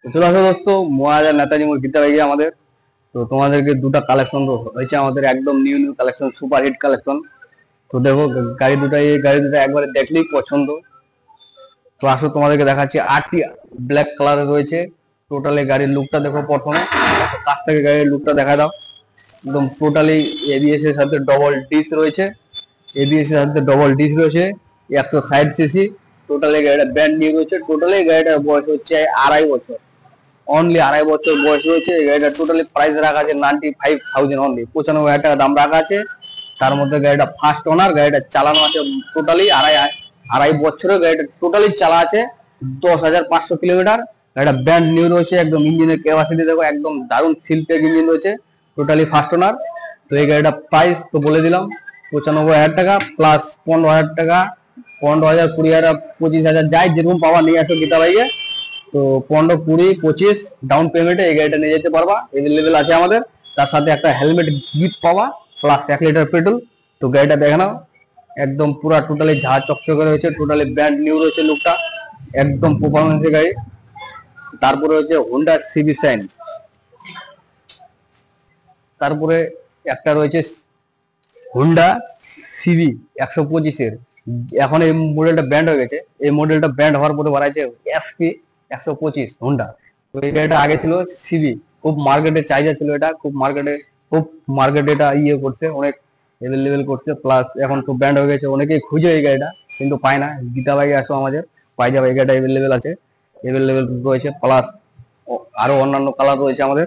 তো চলে আসো দোস্ত, মহারাজা নেতাজি মোড় গীতা বাইকে আমাদের। তো তোমাদেরকে দুটা কালেকশন হয়েছে আমাদের, একদম new new collection, super hit collection. তো দেখো গাড়ি দুটা, এই গাড়ি দুটা একবারে দেখলেই পছন্দ। তো আসো তোমাদেরকে দেখাচ্ছি। আটটি ব্ল্যাক কালারে রয়েছে। টোটালি গাড়ির লুকটা দেখো প্রথমে, কাছ থেকে গাড়ির লুকটা দেখা দাও। একদম টোটালি এবিএস এর সাথে ডবল ডিস রয়েছে। এবিএস এর সাথে ডবল ডিস রয়েছে। 160 সিসি। টোটালি গাড়িটা ব্র্যান্ড নিউ রয়েছে। টোটালি গাড়িটার বয়স হচ্ছে 2.5 বছর। অনলি 2.5 বছর বয়স রয়েছে। এই গাড়িটা টোটালি প্রাইস রাখা আছে 95,000 অনলি, 95,000 টাকা দাম রাখা আছে। তার মধ্যে গাড়িটা ফার্স্ট ওনার, গাড়িটা চালানো আছে টোটালি আড়াই আড়াই বছরের গাড়িটা টোটালি চালা আছে 10,500 কিলোমিটার। গাড়িটা ব্র্যান্ড নিউ রয়েছে। একদম ইঞ্জিনের ক্যাপাসিটি দেখো, একদম দারুণ সিলপ্যাক ইঞ্জিন রয়েছে। Totally first owner. তো এই গাড়িটা প্রাইস তো বলে দিলাম 95,000 টাকা প্লাস 15,000 টাকা, 15,000, 20,000, 25,000, যাই যেরকম পাওয়া নিয়ে আসো গীতা বাইকে। তো 15, 20, 25 ডাউন পেমেন্টে এই গাড়িটা নিয়ে যেতে পারবা, এভেলেবেল আছে আমাদের। তার সাথে একটা হেলমেট গিফট পাওয়া, প্লাস 1 লিটার পেট্রোল। তো গাড়িটা দেখে নাও, একদম পুরা টোটালি ঝাঁ চকচকে রয়েছে। টোটালি ব্র্যান্ড নিউ রয়েছে লুকটা, একদম পারফরমেন্সের গাড়ি। তারপরে হচ্ছে হোন্ডা সিবি সাইন। তারপরে একটা রয়েছে হোন্ডা সিবি 125-এর। এখন এই মডেলটা ব্র্যান্ড হয়ে গেছে। এই মডেলটা ব্র্যান্ড হওয়ার পরে বাড়াইছে এসপি 125 হোন্ডা। তো এই গাড়িটা আগে ছিল সিবি, খুব মার্কেটে চাহিদা ছিল, এটা খুব মার্কেটে এটা করছে, অনেক লেভেল করছে। প্লাস এখন খুব ব্র্যান্ড হয়ে গেছে, অনেকেই খুঁজে এই গাড়িটা কিন্তু পায় না। গীতা বাইকে আসো আমাদের, পাই যাবে। এই গাড়িটা এভেলেবেল আছে, এভেলেবেল রয়েছে। প্লাস আরো অন্যান্য কালার রয়েছে আমাদের।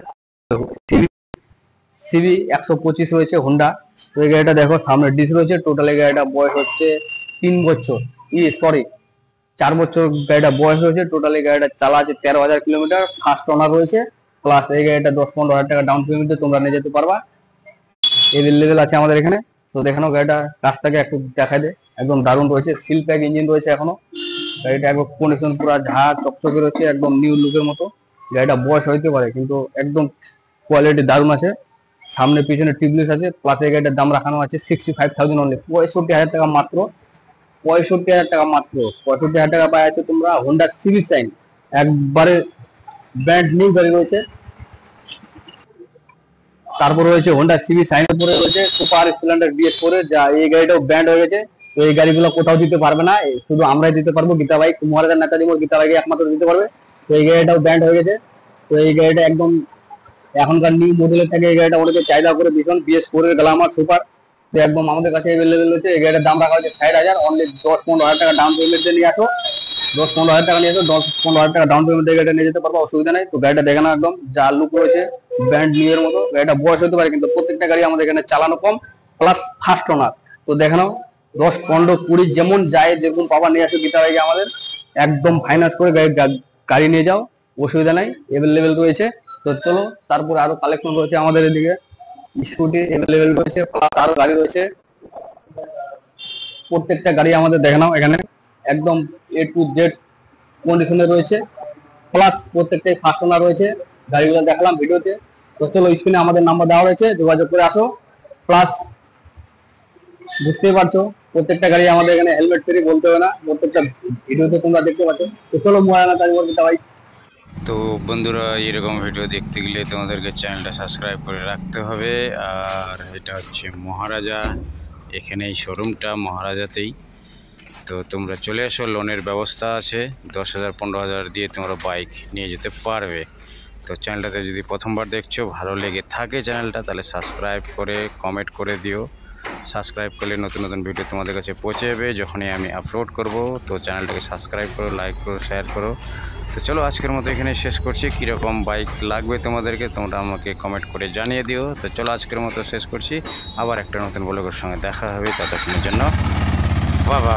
সিবি 125 রয়েছে হোন্ডা। তো এই গাড়িটা দেখো, সামনে ডিস রয়েছে। টোটাল এই গাড়িটা বয়স হচ্ছে 3 বছর, 4 বছর গাড়িটা বয়স হয়েছে। টোটাল এই গাড়িটা চালা আছে 13,000 কিলোমিটার। ফার্স্ট ওনার রয়েছে। প্লাস এই গাড়িটা 10-15,000 টাকা ডাউন পেমেন্টে তোমরা নিয়ে যেতে পারবা, এভেলেবেল আছে আমাদের এখানে। তো দেখানো গাড়িটা কাছ থেকে একটু দেখাই দে, একদম দারুণ রয়েছে। সিল প্যাক ইঞ্জিন রয়েছে এখনো। গাড়িটা একদম কন্ডিশন পুরো ঝাঁ চকচকে রয়েছে, একদম নিউ লুকের মতো। গাড়িটা বয়স হইতে পারে কিন্তু একদম কোয়ালিটি দারুণ আছে। সামনে পিছনে টিউবলেস আছে। প্লাস এই গাড়িটার দাম রাখানো আছে 65,000 অনলি, 65,000 টাকা মাত্র। 65,000 টাকা মাত্র, 65,000 টাকা পাওয়া যাচ্ছে তোমরা হোন্ডা সিবি সাইন। একবারে ব্র্যান্ড নিউ গাড়ি রয়েছে। তারপর রয়েছে হোন্ডা সিবি সাইনের পরে রয়েছে সুপার স্প্লেন্ডার BS4, যা এই গাড়িটাও ব্র্যান্ড হয়ে গেছে। তো এই গাড়িগুলো কোথাও দিতে পারবে না, শুধু আমরাই দিতে পারবো। গীতা বাইক, মহারাজা নেতাজি মোড় গীতা বাইকে একমাত্র দিতে পারবে। তো এই গাড়িটাও ব্র্যান্ড হয়ে গেছে। তো এই গাড়িটা একদম এখনকার নিউ মডেলের থেকে এই গাড়িটা অনেকে চাহিদা করে ভীষণ। BS4 এর গ্ল্যামার সুপার। তো একদম আমাদের কাছে এভেলেবেল হচ্ছে। এই গাড়িটার দাম রাখা হচ্ছে 60,000 অনলি, 10-15,000 টাকা ডাউন পেমেন্টে নিয়ে আসো। 10-15,000 টাকা নিয়ে আসো, 10-15,000 টাকা ডাউন পেমেন্টে গাড়িটা নিয়ে যেতে পারবো, অসুবিধা নেই। তো গাড়িটা দেখে না, একদম যা লুক রয়েছে ব্র্যান্ড নিউ এর মতো। গাড়িটা বয়স হতে পারে কিন্তু প্রত্যেকটা গাড়ি আমাদের এখানে চালানো কম, প্লাস ফার্স্ট ওনার। তো দেখে নাও, 10-15-20 যেমন যায় যেরকম পাবা নিয়ে আসো গীতা বাইকে আমাদের। একদম ফাইন্যান্স করে গাড়ি নিয়ে যাও, অসুবিধা নাই, এভেলেবেল রয়েছে। তো চলো, তারপর আরো কালেকশন রয়েছে আমাদের এদিকে। স্কুটি এভেলেবেল রয়েছে, প্লাস আরো গাড়ি রয়েছে। প্রত্যেকটা গাড়ি আমাদের দেখে নাও এখানে, একদম A to Z কন্ডিশনে রয়েছে। প্লাস প্রত্যেকটাই ফার্স্ট ওনার রয়েছে। গাড়িগুলো দেখালাম ভিডিওতে। তো চলো, স্ক্রিনে আমাদের নাম্বার দেওয়া রয়েছে, যোগাযোগ করে আসো। প্লাস বুঝতেই পারছো, প্রত্যেকটা গাড়ি আমাদের এখানে হেলমেট ফ্রি, বলতে হবে না, প্রত্যেকটা ভিডিওতে তোমরা দেখতে পাচ্ছ। তো চলো, মহারানা তাজমহল গীতা বাইক। তো বন্ধুরা, এরকম ভিডিও দেখতে গেলে তোমাদেরকে চ্যানেলটা সাবস্ক্রাইব করে রাখতে হবে। আর এটা হচ্ছে মহারাজা, এখানে এই শোরুমটা মহারাজাতেই। তো তোমরা চলে আসো, লোনের ব্যবস্থা আছে। 10,000, 15,000 দিয়ে তোমরা বাইক নিয়ে যেতে পারবে। তো চ্যানেলটাতে যদি প্রথমবার দেখছো, ভালো লেগে থাকে চ্যানেলটা, তাহলে সাবস্ক্রাইব করে কমেন্ট করে দিও। সাবস্ক্রাইব করলে নতুন নতুন ভিডিও তোমাদের কাছে পৌঁছে যাবে যখনই আমি আপলোড করব। তো চ্যানেলটাকে সাবস্ক্রাইব করো, লাইক করো, শেয়ার করো। তো চলো, আজকের মতো এখানে শেষ করছি। কীরকম বাইক লাগবে তোমাদেরকে তোমরা আমাকে কমেন্ট করে জানিয়ে দিও। তো চলো, আজকের মতো শেষ করছি। আবার একটা নতুন ব্লগের সঙ্গে দেখা হবে, ততক্ষণের জন্য বাবা।